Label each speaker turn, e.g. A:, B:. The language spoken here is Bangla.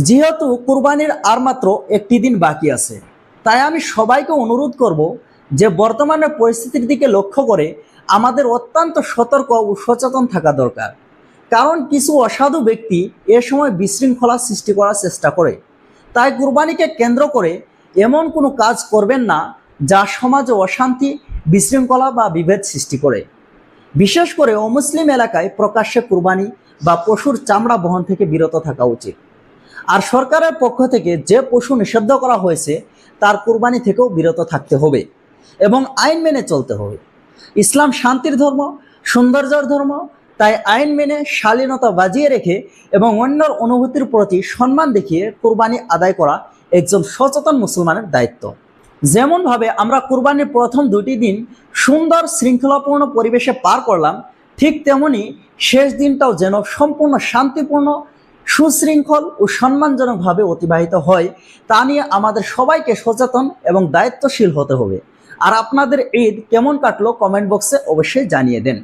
A: যেহেতু কুরবানির আর মাত্র একটি দিন বাকি আছে, তাই আমি সবাইকে অনুরোধ করব যে বর্তমানে পরিস্থিতির দিকে লক্ষ্য করে আমাদের অত্যন্ত সতর্ক ও সচেতন থাকা দরকার। কারণ কিছু অসাধু ব্যক্তি এ সময় বিশৃঙ্খলা সৃষ্টি করার চেষ্টা করে। তাই কুরবানিকে কেন্দ্র করে এমন কোনো কাজ করবেন না যা সমাজে অশান্তি, বিশৃঙ্খলা বা বিভেদ সৃষ্টি করে। বিশেষ করে অমুসলিম এলাকায় প্রকাশ্যে কুরবানি বা পশুর চামড়া বহন থেকে বিরত থাকা উচিত। আর সরকারের পক্ষ থেকে যে পশু নিষিদ্ধ করা হয়েছে তার কুরবানি থেকেও বিরত থাকতে হবে এবং আইন মেনে চলতে হবে। ইসলাম শান্তির ধর্ম, সৌন্দর্যের ধর্ম। তাই আইন মেনে শালীনতা বাজিয়ে রেখে এবং অন্যর অনুভূতির প্রতি সম্মান দেখিয়ে কুরবানি আদায় করা একজন সচেতন মুসলমানের দায়িত্ব। যেমনভাবে আমরা কুরবানির প্রথম 2টি দিন সুন্দর শৃঙ্খলাপূর্ণ পরিবেশে পার করলাম, ঠিক তেমনি শেষ দিনটাও যেন সম্পূর্ণ শান্তিপূর্ণ, সুশৃঙ্খল ও সম্মানজনকভাবে অতিবাহিত হয়, তা নিয়ে আমাদের সবাইকে সচেতন এবং দায়িত্বশীল হতে হবে। আর আপনাদের ঈদ কেমন কাটলো কমেন্ট বক্সে অবশ্যই জানিয়ে দেন।